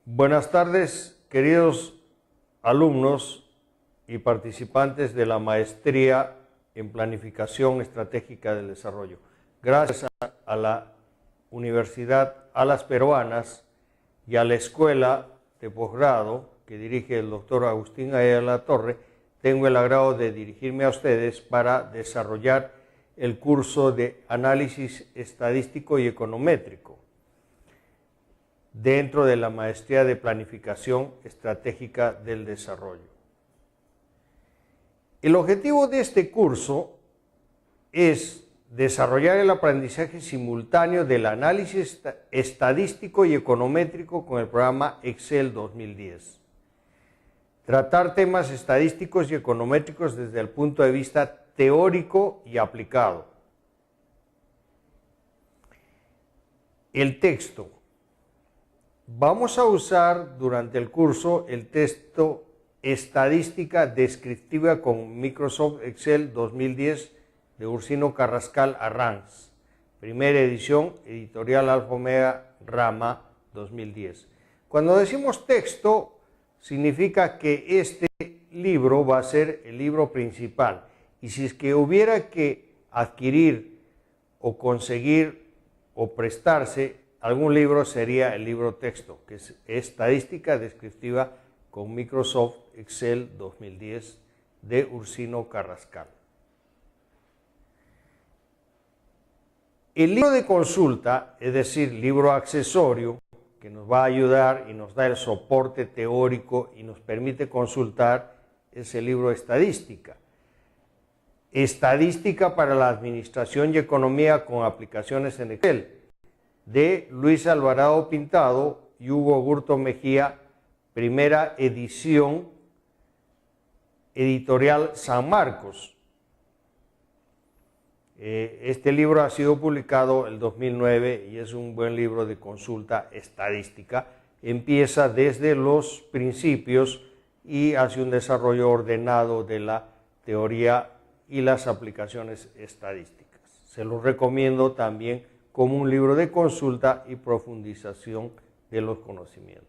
Buenas tardes, queridos alumnos y participantes de la Maestría en Planificación Estratégica del Desarrollo. Gracias a la Universidad Alas Peruanas y a la Escuela de Posgrado que dirige el doctor Agustín Ayala Torre, tengo el agrado de dirigirme a ustedes para desarrollar el curso de Análisis Estadístico y Econométrico dentro de la Maestría de Planificación Estratégica del Desarrollo. El objetivo de este curso es desarrollar el aprendizaje simultáneo del análisis estadístico y econométrico con el programa Excel 2010. Tratar temas estadísticos y econométricos desde el punto de vista teórico y aplicado. El texto. Vamos a usar durante el curso el texto Estadística Descriptiva con Microsoft Excel 2010 de Ursino Carrascal Arranz, primera edición, editorial Alfa Omega Rama 2010. Cuando decimos texto, significa que este libro va a ser el libro principal. Y si es que hubiera que adquirir o conseguir o prestarse algún libro, sería el libro texto, que es Estadística Descriptiva con Microsoft Excel 2010 de Ursino Carrascal. El libro de consulta, es decir, libro accesorio, que nos va a ayudar y nos da el soporte teórico y nos permite consultar, es el libro Estadística. Estadística para la Administración y Economía con aplicaciones en Excel, de Luis Alvarado Pintado y Hugo Gurto Mejía, primera edición, editorial San Marcos. Este libro ha sido publicado en el 2009 y es un buen libro de consulta estadística. Empieza desde los principios y hace un desarrollo ordenado de la teoría y las aplicaciones estadísticas. Se los recomiendo también como un libro de consulta y profundización de los conocimientos.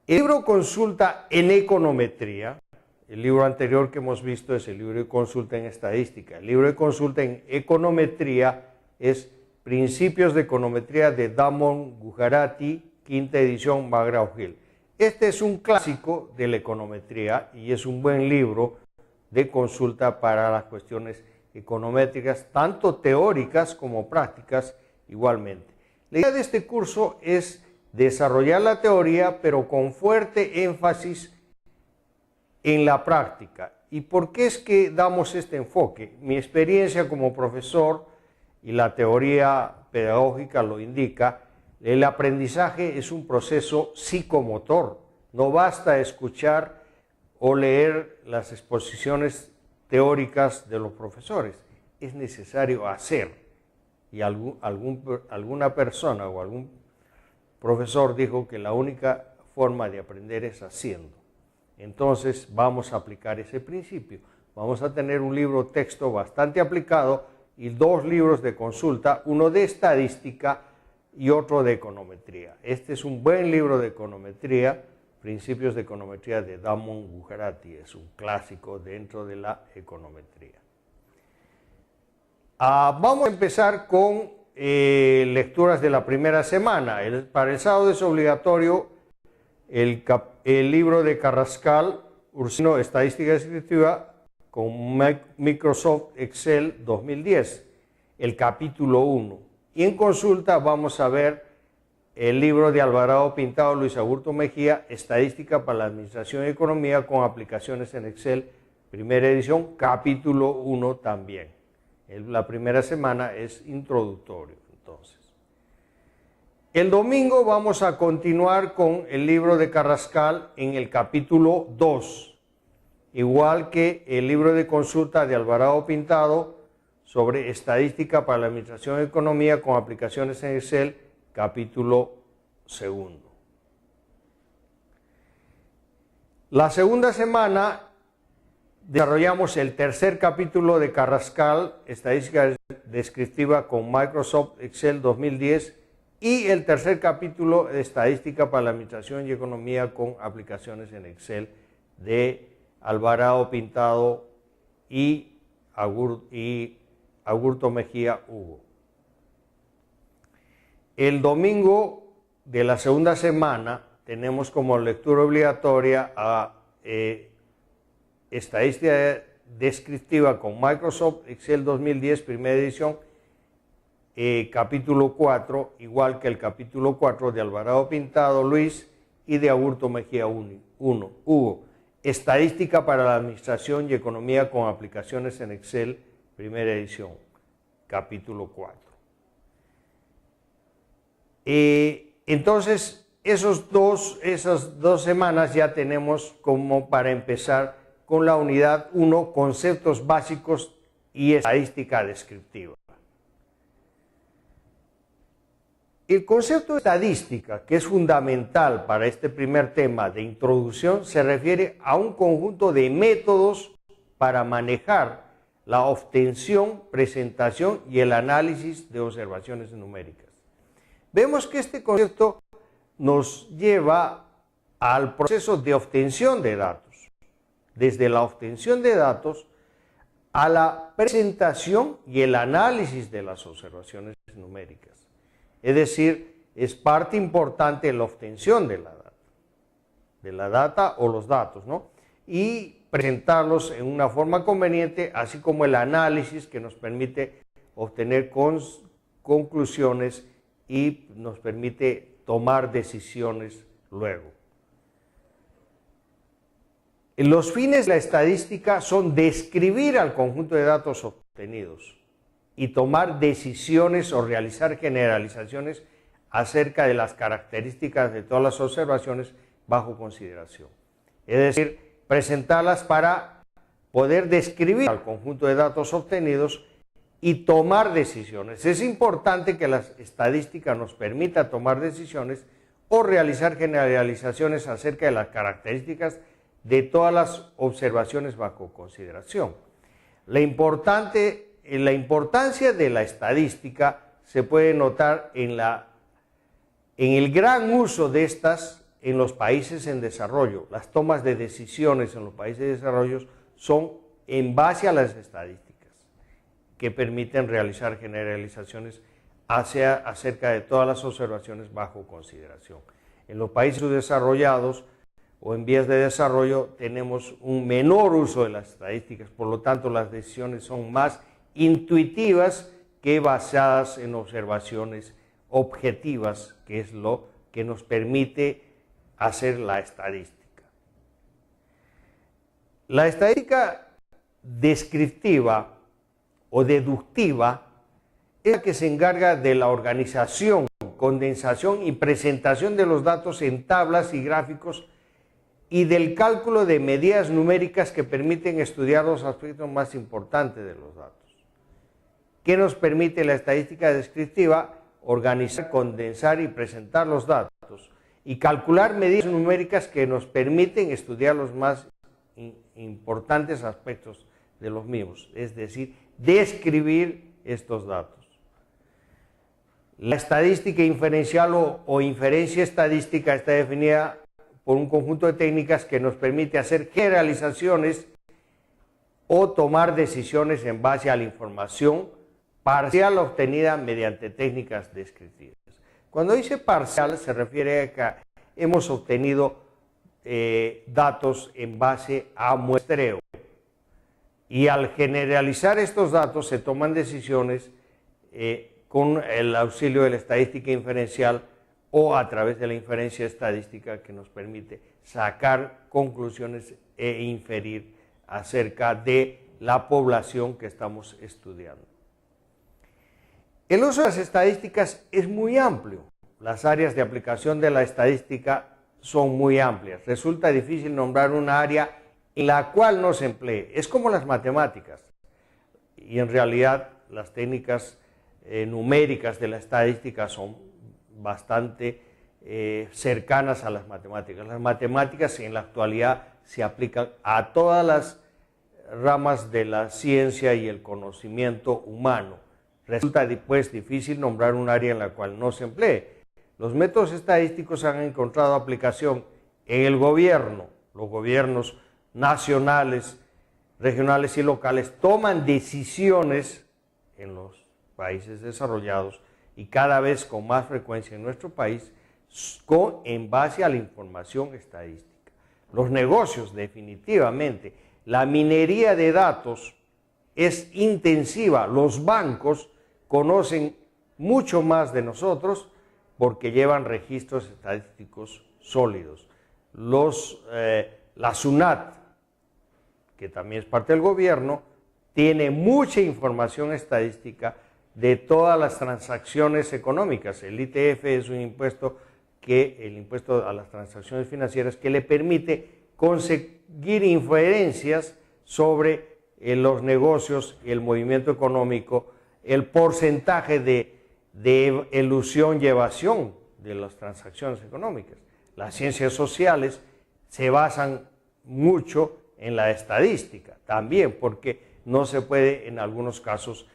El libro Consulta en Econometría, el libro anterior que hemos visto es el libro de consulta en estadística. El libro de consulta en econometría es Principios de Econometría de Damon Gujarati, quinta edición, McGraw-Hill. Este es un clásico de la econometría y es un buen libro de consulta para las cuestiones econométricas, tanto teóricas como prácticas igualmente. La idea de este curso es desarrollar la teoría, pero con fuerte énfasis en la práctica. ¿Y por qué es que damos este enfoque? Mi experiencia como profesor y la teoría pedagógica lo indica, el aprendizaje es un proceso psicomotor. No basta escuchar o leer las exposiciones teóricas de los profesores, es necesario hacer. Y alguna persona o algún profesor dijo que la única forma de aprender es haciendo. Entonces vamos a aplicar ese principio. Vamos a tener un libro texto bastante aplicado y dos libros de consulta, uno de estadística y otro de econometría. Este es un buen libro de econometría, Principios de Econometría de Damon Gujarati, es un clásico dentro de la econometría. Vamos a empezar con lecturas de la primera semana. Para el sábado es obligatorio el libro de Carrascal, Ursino, Estadística Descriptiva con Microsoft Excel 2010, el capítulo 1. Y en consulta vamos a ver el libro de Alvarado Pintado, Luis Agurto Mejía, Estadística para la Administración y Economía con aplicaciones en Excel, primera edición, capítulo 1 también. La primera semana es introductorio, entonces. El domingo vamos a continuar con el libro de Carrascal en el capítulo 2, igual que el libro de consulta de Alvarado Pintado sobre Estadística para la Administración y Economía con aplicaciones en Excel, capítulo 2. La segunda semana desarrollamos el tercer capítulo de Carrascal, Estadística Descriptiva con Microsoft Excel 2010, Y el tercer capítulo, Estadística para la Administración y Economía con aplicaciones en Excel, de Alvarado Pintado y Agurto Mejía Hugo. El domingo de la segunda semana tenemos como lectura obligatoria a Estadística Descriptiva con Microsoft Excel 2010, primera edición, capítulo 4, igual que el capítulo 4 de Alvarado Pintado Luis y de Agurto Mejía Hugo. Estadística para la Administración y Economía con aplicaciones en Excel, primera edición, capítulo 4. Entonces, esas dos semanas ya tenemos como para empezar con la unidad 1, conceptos básicos y estadística descriptiva. El concepto de estadística, que es fundamental para este primer tema de introducción, se refiere a un conjunto de métodos para manejar la obtención, presentación y el análisis de observaciones numéricas. Vemos que este concepto nos lleva al proceso de obtención de datos, desde la obtención de datos a la presentación y el análisis de las observaciones numéricas. Es decir, es parte importante la obtención de la data o los datos, ¿no? Y presentarlos en una forma conveniente, así como el análisis que nos permite obtener conclusiones y nos permite tomar decisiones luego. Los fines de la estadística son describir al conjunto de datos obtenidos y tomar decisiones o realizar generalizaciones acerca de las características de todas las observaciones bajo consideración. Es decir, presentarlas para poder describir al conjunto de datos obtenidos y tomar decisiones. Es importante que la estadística nos permita tomar decisiones o realizar generalizaciones acerca de las características de todas las observaciones bajo consideración. La importancia de la estadística se puede notar en el gran uso de estas en los países en desarrollo. Las tomas de decisiones en los países de desarrollo son en base a las estadísticas, que permiten realizar generalizaciones acerca de todas las observaciones bajo consideración. En los países subdesarrollados o en vías de desarrollo tenemos un menor uso de las estadísticas, por lo tanto las decisiones son más intuitivas que basadas en observaciones objetivas, que es lo que nos permite hacer la estadística. La estadística descriptiva o deductiva es la que se encarga de la organización, condensación y presentación de los datos en tablas y gráficos y del cálculo de medidas numéricas que permiten estudiar los aspectos más importantes de los datos. ¿Qué nos permite la estadística descriptiva? Organizar, condensar y presentar los datos y calcular medidas numéricas que nos permiten estudiar los más importantes aspectos de los mismos, es decir, describir estos datos. La estadística inferencial o inferencia estadística está definida por un conjunto de técnicas que nos permite hacer generalizaciones o tomar decisiones en base a la información parcial obtenida mediante técnicas descriptivas. Cuando dice parcial se refiere a que hemos obtenido datos en base a muestreo y al generalizar estos datos se toman decisiones con el auxilio de la estadística inferencial o a través de la inferencia estadística que nos permite sacar conclusiones e inferir acerca de la población que estamos estudiando. El uso de las estadísticas es muy amplio. Las áreas de aplicación de la estadística son muy amplias. Resulta difícil nombrar una área en la cual no se emplee. Es como las matemáticas. Y en realidad las técnicas numéricas de la estadística son bastante cercanas a las matemáticas. Las matemáticas en la actualidad se aplican a todas las ramas de la ciencia y el conocimiento humano. Resulta pues difícil nombrar un área en la cual no se emplee. Los métodos estadísticos han encontrado aplicación en el gobierno. Los gobiernos nacionales, regionales y locales toman decisiones en los países desarrollados y cada vez con más frecuencia en nuestro país en base a la información estadística. Los negocios, definitivamente, la minería de datos es intensiva. Los bancos conocen mucho más de nosotros porque llevan registros estadísticos sólidos. La SUNAT, que también es parte del gobierno, tiene mucha información estadística de todas las transacciones económicas. El ITF es un impuesto el impuesto a las transacciones financieras, que le permite conseguir inferencias sobre los negocios, el movimiento económico, el porcentaje de elusión y evasión de las transacciones económicas. Las ciencias sociales se basan mucho en la estadística también, porque no se puede en algunos casos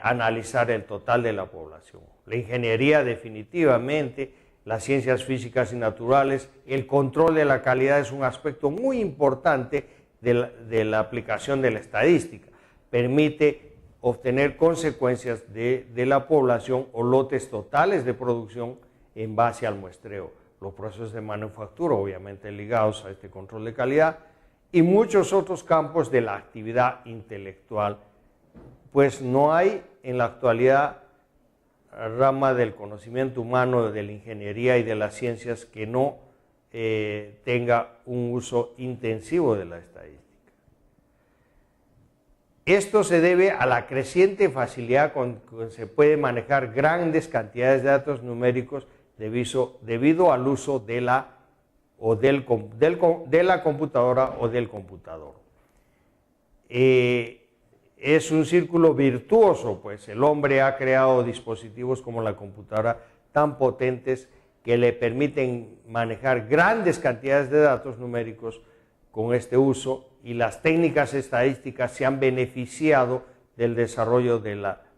analizar el total de la población. La ingeniería, definitivamente, las ciencias físicas y naturales, el control de la calidad es un aspecto muy importante de la aplicación de la estadística. Permite obtener consecuencias de la población o lotes totales de producción en base al muestreo. Los procesos de manufactura, obviamente ligados a este control de calidad, y muchos otros campos de la actividad intelectual, pues no hay en la actualidad rama del conocimiento humano, de la ingeniería y de las ciencias que no tenga un uso intensivo de la estadística. Esto se debe a la creciente facilidad con que se puede manejar grandes cantidades de datos numéricos debido al uso de la computadora o del computador. Es un círculo virtuoso, pues el hombre ha creado dispositivos como la computadora tan potentes que le permiten manejar grandes cantidades de datos numéricos con este uso, y las técnicas estadísticas se han beneficiado del desarrollo de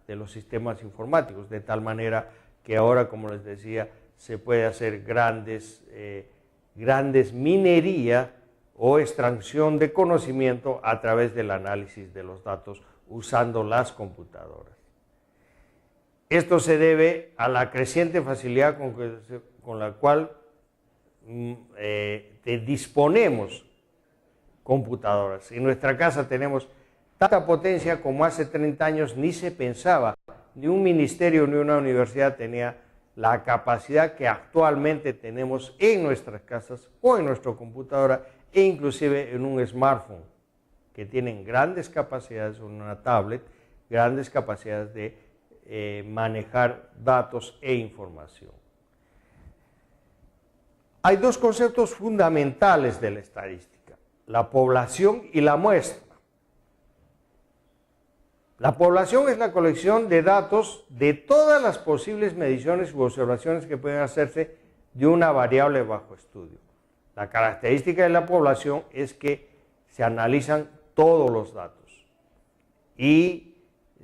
los sistemas informáticos, de tal manera que ahora, como les decía, se puede hacer grandes minería o extracción de conocimiento a través del análisis de los datos usando las computadoras. Esto se debe a la creciente facilidad con la cual disponemos computadoras. En nuestra casa tenemos tanta potencia como hace 30 años ni se pensaba. Ni un ministerio ni una universidad tenía la capacidad que actualmente tenemos en nuestras casas o en nuestra computadora e inclusive en un smartphone, que tienen grandes capacidades, una tablet, grandes capacidades de manejar datos e información. Hay dos conceptos fundamentales de la estadística: la población y la muestra. La población es la colección de datos de todas las posibles mediciones u observaciones que pueden hacerse de una variable bajo estudio. La característica de la población es que se analizan todos los datos y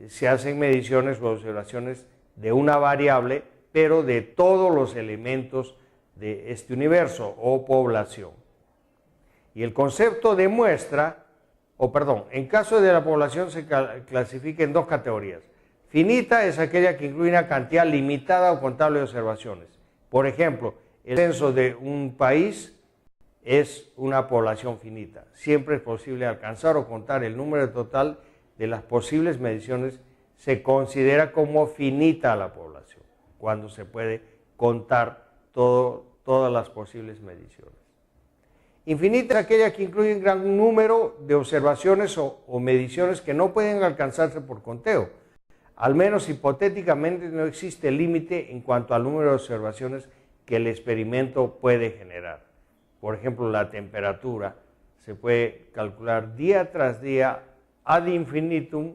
se hacen mediciones u observaciones de una variable, pero de todos los elementos de este universo o población. Y el concepto de muestra, en caso de la población se clasifica en dos categorías. Finita es aquella que incluye una cantidad limitada o contable de observaciones. Por ejemplo, el censo de un país es una población finita. Siempre es posible alcanzar o contar el número total de las posibles mediciones. Se considera como finita la población, cuando se puede contar todas las posibles mediciones. Infinita es aquella que incluye un gran número de observaciones o mediciones que no pueden alcanzarse por conteo. Al menos hipotéticamente no existe límite en cuanto al número de observaciones que el experimento puede generar. Por ejemplo, la temperatura se puede calcular día tras día ad infinitum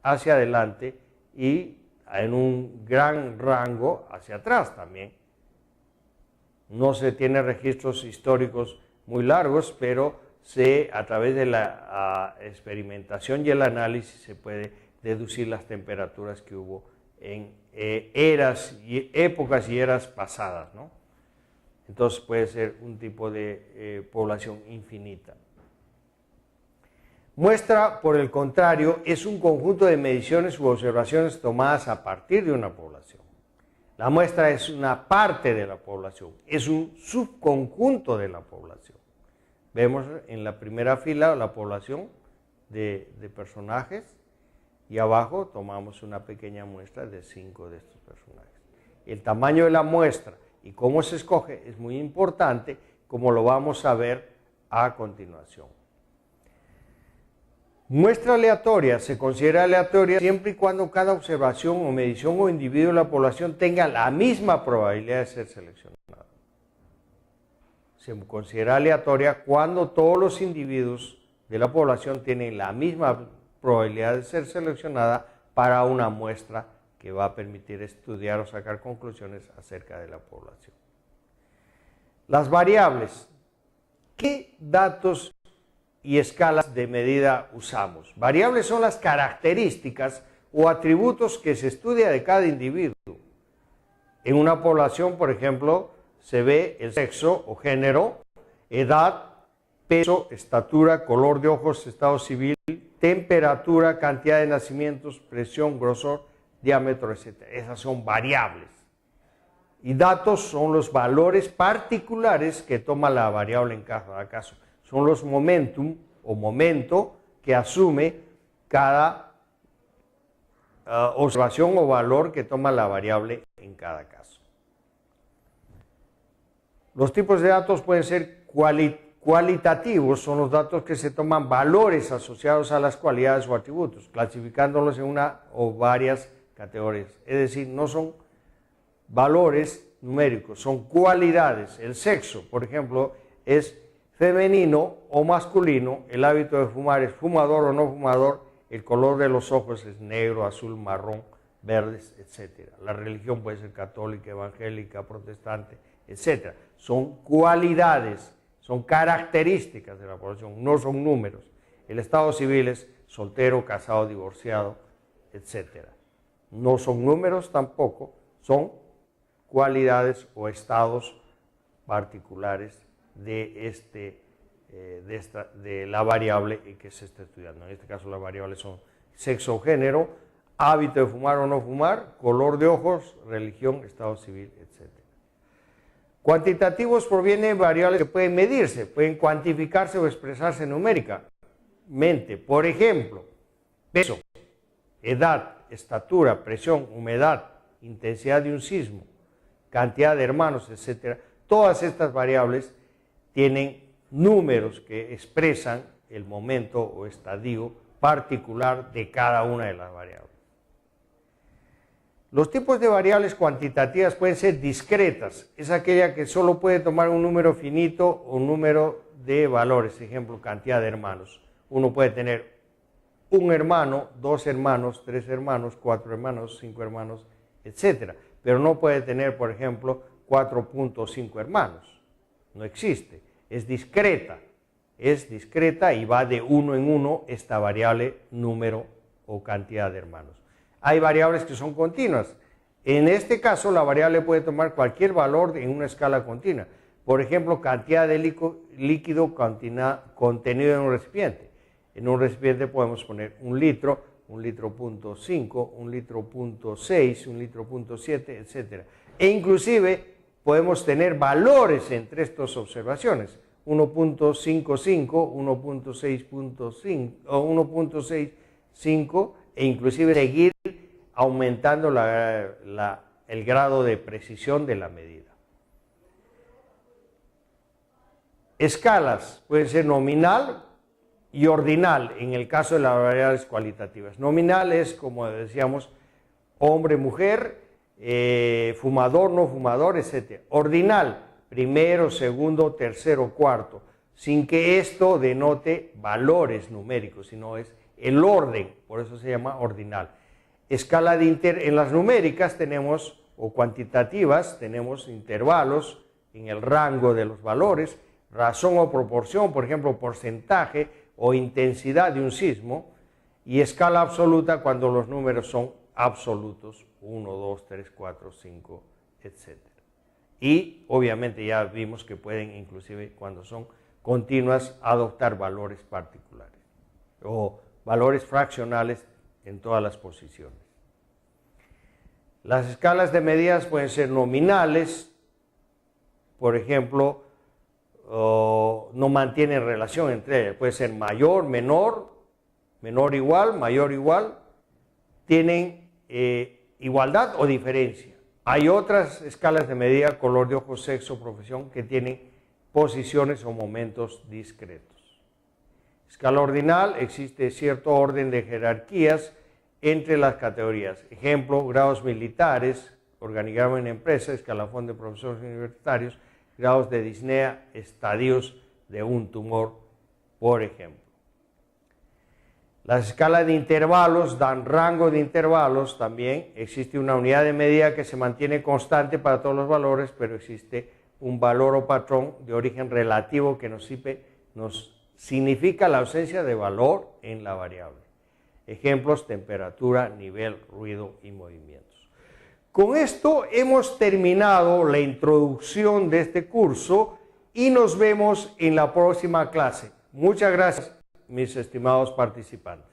hacia adelante y en un gran rango hacia atrás también. No se tiene registros históricos muy largos, pero a través de la experimentación y el análisis se puede deducir las temperaturas que hubo en épocas y eras pasadas, ¿no? Entonces puede ser un tipo de población infinita. Muestra, por el contrario, es un conjunto de mediciones u observaciones tomadas a partir de una población. La muestra es una parte de la población, es un subconjunto de la población. Vemos en la primera fila la población de personajes y abajo tomamos una pequeña muestra de 5 de estos personajes. El tamaño de la muestra y cómo se escoge es muy importante, como lo vamos a ver a continuación. Muestra aleatoria se considera aleatoria siempre y cuando cada observación o medición o individuo de la población tenga la misma probabilidad de ser seleccionado. Se considera aleatoria cuando todos los individuos de la población tienen la misma probabilidad de ser seleccionada para una muestra que va a permitir estudiar o sacar conclusiones acerca de la población. Las variables. ¿Qué datos y escalas de medida usamos? Variables son las características o atributos que se estudia de cada individuo. En una población, por ejemplo, se ve el sexo o género, edad, peso, estatura, color de ojos, estado civil, temperatura, cantidad de nacimientos, presión, grosor, diámetro, etc. Esas son variables. Y datos son los valores particulares que toma la variable en cada caso. Son los momentum o momento que asume cada observación o valor que toma la variable en cada caso. Los tipos de datos pueden ser cualitativos, son los datos que se toman valores asociados a las cualidades o atributos, clasificándolos en una o varias categorías. Es decir, no son valores numéricos, son cualidades. El sexo, por ejemplo, es femenino o masculino, el hábito de fumar es fumador o no fumador, el color de los ojos es negro, azul, marrón, verdes, etc. La religión puede ser católica, evangélica, protestante, etc. Son cualidades, son características de la población, no son números. El estado civil es soltero, casado, divorciado, etc. No son números tampoco, son cualidades o estados particulares de la variable que se está estudiando. En este caso las variables son sexo o género, hábito de fumar o no fumar, color de ojos, religión, estado civil, etc. Cuantitativos provienen de variables que pueden medirse, pueden cuantificarse o expresarse numéricamente. Por ejemplo, peso, edad, estatura, presión, humedad, intensidad de un sismo, cantidad de hermanos, etc. Todas estas variables tienen números que expresan el momento o estadio particular de cada una de las variables. Los tipos de variables cuantitativas pueden ser discretas, es aquella que solo puede tomar un número finito o un número de valores, ejemplo, cantidad de hermanos. Uno puede tener un hermano, 2 hermanos, 3 hermanos, 4 hermanos, 5 hermanos, etc. Pero no puede tener, por ejemplo, 4.5 hermanos. No existe, es discreta y va de uno en uno esta variable número o cantidad de hermanos. Hay variables que son continuas. En este caso, la variable puede tomar cualquier valor en una escala continua. Por ejemplo, cantidad de líquido contenido en un recipiente. En un recipiente podemos poner 1 litro, 1 litro punto 5, 1 litro punto 6, 1 litro punto 7, etc. E inclusive podemos tener valores entre estas observaciones, 1.55, 1.6.5 o 1.65 e inclusive seguir aumentando el grado de precisión de la medida. Escalas pueden ser nominal y ordinal en el caso de las variables cualitativas. Nominal es, como decíamos, hombre, mujer, fumador, no fumador, etc. Ordinal, primero, segundo, tercero, cuarto, sin que esto denote valores numéricos, sino es el orden, por eso se llama ordinal. Escala en las numéricas tenemos, o cuantitativas, tenemos intervalos en el rango de los valores, razón o proporción, por ejemplo, porcentaje o intensidad de un sismo. y escala absoluta cuando los números son absolutos, 1, 2, 3, 4, 5, etc. Y obviamente ya vimos que pueden, inclusive cuando son continuas, adoptar valores particulares o valores fraccionales en todas las posiciones. Las escalas de medidas pueden ser nominales, por ejemplo, no mantienen relación entre ellas, puede ser mayor, menor, menor igual, mayor igual, tienen igualdad o diferencia. Hay otras escalas de medida, color de ojos, sexo, profesión, que tienen posiciones o momentos discretos. Escala ordinal, existe cierto orden de jerarquías entre las categorías. Ejemplo, grados militares, organigrama en empresa, escalafón de profesores universitarios, grados de disnea, estadios de un tumor, por ejemplo. Las escalas de intervalos dan rango de intervalos también. Existe una unidad de medida que se mantiene constante para todos los valores, pero existe un valor o patrón de origen relativo que nos significa la ausencia de valor en la variable. Ejemplos, temperatura, nivel, ruido y movimientos. Con esto hemos terminado la introducción de este curso y nos vemos en la próxima clase. Muchas gracias, mis estimados participantes.